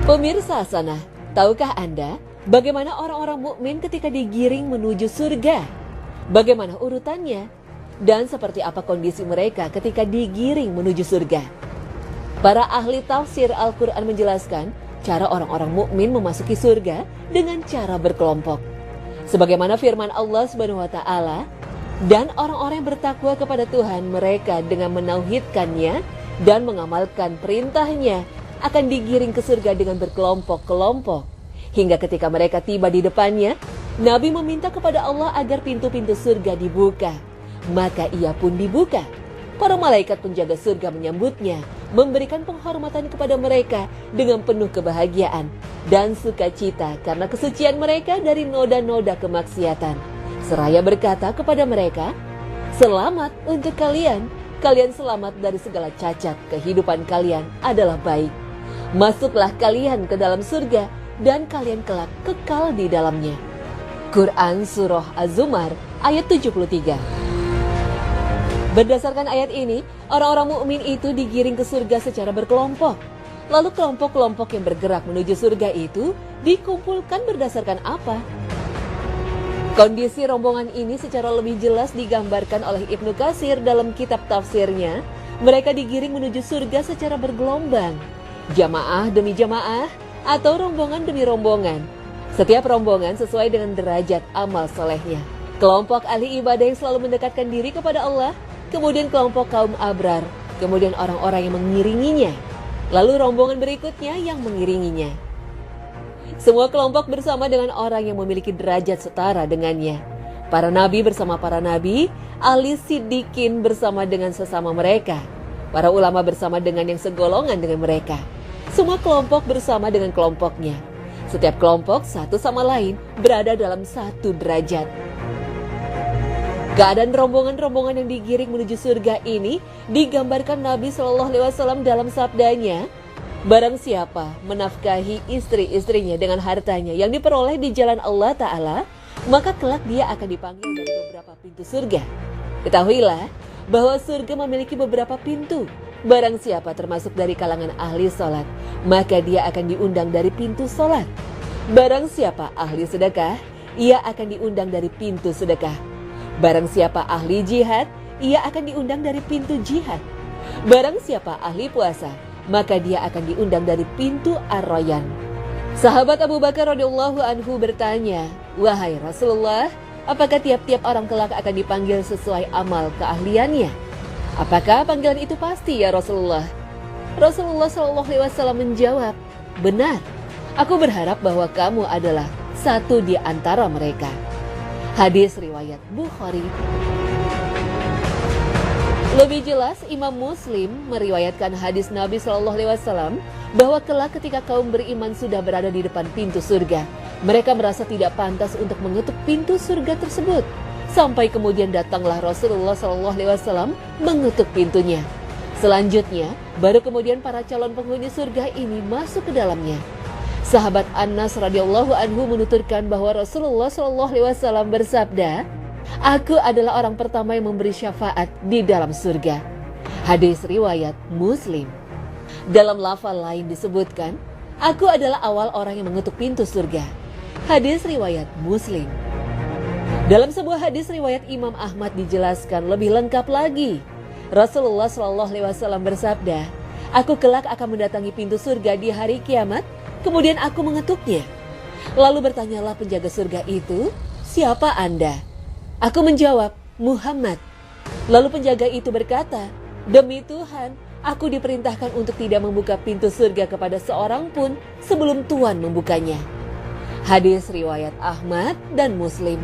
Pemirsa Hasanah, tahukah Anda bagaimana orang-orang mukmin ketika digiring menuju surga? Bagaimana urutannya? Dan seperti apa kondisi mereka ketika digiring menuju surga? Para ahli tafsir Al-Quran menjelaskan cara orang-orang mukmin memasuki surga dengan cara berkelompok. Sebagaimana firman Allah Subhanahu wa Ta'ala, dan orang-orang yang bertakwa kepada Tuhan mereka dengan menauhidkannya dan mengamalkan perintahnya akan digiring ke surga dengan berkelompok-kelompok. Hingga ketika mereka tiba di depannya, Nabi meminta kepada Allah agar pintu-pintu surga dibuka. Maka ia pun dibuka. Para malaikat penjaga surga menyambutnya, memberikan penghormatan kepada mereka dengan penuh kebahagiaan dan sukacita karena kesucian mereka dari noda-noda kemaksiatan. Seraya berkata kepada mereka, "Selamat untuk kalian. Kalian selamat dari segala cacat. Kehidupan kalian adalah baik. Masuklah kalian ke dalam surga dan kalian kelak kekal di dalamnya." Quran Surah Az-Zumar ayat 73. Berdasarkan ayat ini, orang-orang mukmin itu digiring ke surga secara berkelompok. Lalu kelompok-kelompok yang bergerak menuju surga itu dikumpulkan berdasarkan apa? Kondisi rombongan ini secara lebih jelas digambarkan oleh Ibnu Katsir dalam kitab tafsirnya. Mereka digiring menuju surga secara bergelombang, jamaah demi jamaah atau rombongan demi rombongan. Setiap rombongan sesuai dengan derajat amal solehnya. Kelompok ahli ibadah yang selalu mendekatkan diri kepada Allah, kemudian kelompok kaum abrar, kemudian orang-orang yang mengiringinya, lalu rombongan berikutnya yang mengiringinya. Semua kelompok bersama dengan orang yang memiliki derajat setara dengannya. Para nabi bersama para nabi, ahli siddiqin bersama dengan sesama mereka, para ulama bersama dengan yang segolongan dengan mereka. Semua kelompok bersama dengan kelompoknya. Setiap kelompok satu sama lain berada dalam satu derajat. Keadaan rombongan-rombongan yang digiring menuju surga ini digambarkan Nabi Shallallahu Alaihi Wasallam dalam sabdanya, "Barang siapa menafkahi istri-istrinya dengan hartanya yang diperoleh di jalan Allah Ta'ala, maka kelak dia akan dipanggil dari beberapa pintu surga. Ketahuilah bahwa surga memiliki beberapa pintu. Barang siapa termasuk dari kalangan ahli sholat, maka dia akan diundang dari pintu sholat. Barang siapa ahli sedekah, ia akan diundang dari pintu sedekah. Barang siapa ahli jihad, ia akan diundang dari pintu jihad. Barang siapa ahli puasa, maka dia akan diundang dari pintu Ar-Rayyan." Sahabat Abu Bakar radhiyallahu anhu bertanya, "Wahai Rasulullah, apakah tiap-tiap orang kelak akan dipanggil sesuai amal keahliannya?" "Apakah panggilan itu pasti ya Rasulullah?" Rasulullah SAW menjawab, "Benar, aku berharap bahwa kamu adalah satu di antara mereka." Hadis riwayat Bukhari. Lebih jelas, Imam Muslim meriwayatkan hadis Nabi SAW bahwa kelak ketika kaum beriman sudah berada di depan pintu surga, mereka merasa tidak pantas untuk mengetuk pintu surga tersebut. Sampai kemudian datanglah Rasulullah SAW mengetuk pintunya. Selanjutnya, baru kemudian para calon penghuni surga ini masuk ke dalamnya. Sahabat Anas radhiyallahu anhu menuturkan bahwa Rasulullah SAW bersabda, "Aku adalah orang pertama yang memberi syafaat di dalam surga." Hadis riwayat Muslim. Dalam lafal lain disebutkan, "Aku adalah awal orang yang mengetuk pintu surga." Hadis riwayat Muslim. Dalam sebuah hadis riwayat Imam Ahmad dijelaskan lebih lengkap lagi. Rasulullah SAW bersabda, "Aku kelak akan mendatangi pintu surga di hari kiamat, kemudian aku mengetuknya. Lalu bertanyalah penjaga surga itu, 'Siapa Anda?' Aku menjawab, 'Muhammad.' Lalu penjaga itu berkata, 'Demi Tuhan, aku diperintahkan untuk tidak membuka pintu surga kepada seorang pun sebelum Tuhan membukanya." Hadis riwayat Ahmad dan Muslim.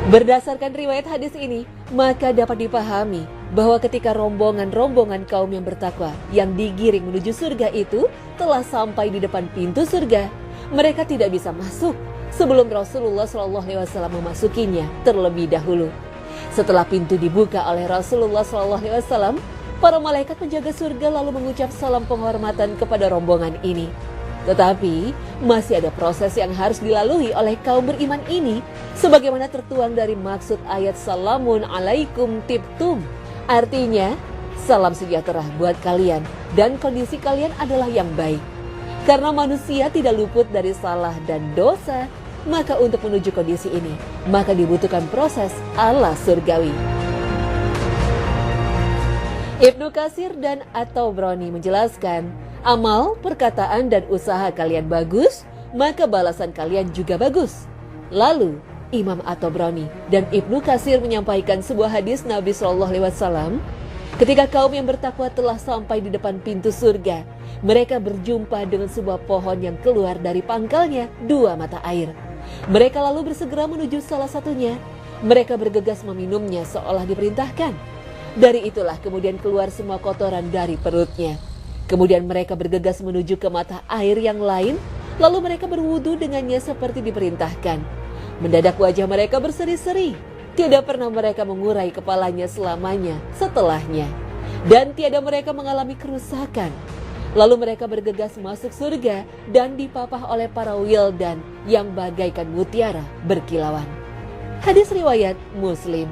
Berdasarkan riwayat hadis ini, maka dapat dipahami bahwa ketika rombongan-rombongan kaum yang bertakwa yang digiring menuju surga itu telah sampai di depan pintu surga, mereka tidak bisa masuk sebelum Rasulullah SAW memasukinya terlebih dahulu. Setelah pintu dibuka oleh Rasulullah SAW, para malaikat penjaga surga lalu mengucap salam penghormatan kepada rombongan ini. Tetapi masih ada proses yang harus dilalui oleh kaum beriman ini, sebagaimana tertuang dari maksud ayat "Salamun alaikum tibtum", artinya salam sejahtera buat kalian dan kondisi kalian adalah yang baik. Karena manusia tidak luput dari salah dan dosa, maka untuk menuju kondisi ini, maka dibutuhkan proses ala surgawi. Ibnu Katsir dan At-Tabrani menjelaskan, amal, perkataan, dan usaha kalian bagus, maka balasan kalian juga bagus. Lalu, Imam At-Tabrani dan Ibnu Katsir menyampaikan sebuah hadis Nabi SAW. Ketika kaum yang bertakwa telah sampai di depan pintu surga, mereka berjumpa dengan sebuah pohon yang keluar dari pangkalnya 2 mata air. Mereka lalu bersegera menuju salah satunya. Mereka bergegas meminumnya seolah diperintahkan. Dari itulah kemudian keluar semua kotoran dari perutnya. Kemudian mereka bergegas menuju ke mata air yang lain, lalu mereka berwudu dengannya seperti diperintahkan. Mendadak wajah mereka berseri-seri. Tidak pernah mereka mengurai kepalanya selamanya setelahnya. Dan tiada mereka mengalami kerusakan. Lalu mereka bergegas masuk surga dan dipapah oleh para wildan yang bagaikan mutiara berkilauan. Hadis riwayat Muslim.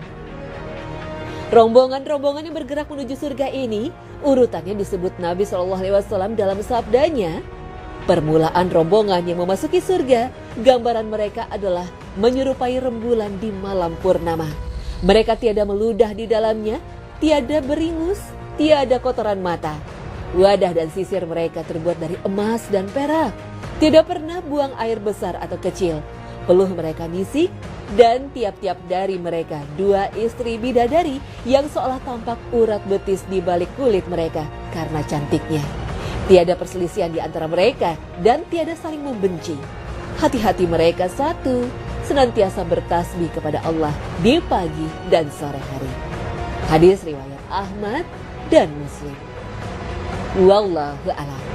Rombongan-rombongan yang bergerak menuju surga ini, urutannya disebut Nabi SAW dalam sabdanya. Permulaan rombongan yang memasuki surga, gambaran mereka adalah menyerupai rembulan di malam purnama. Mereka tiada meludah di dalamnya, tiada beringus, tiada kotoran mata. Wadah dan sisir mereka terbuat dari emas dan perak. Tidak pernah buang air besar atau kecil. Peluh mereka nisik, dan tiap-tiap dari mereka 2 istri bidadari yang seolah tampak urat betis di balik kulit mereka karena cantiknya. Tiada perselisihan di antara mereka dan tiada saling membenci. Hati-hati mereka satu, senantiasa bertasbih kepada Allah di pagi dan sore hari. Hadis riwayat Ahmad dan Muslim. Wallahu a'lam.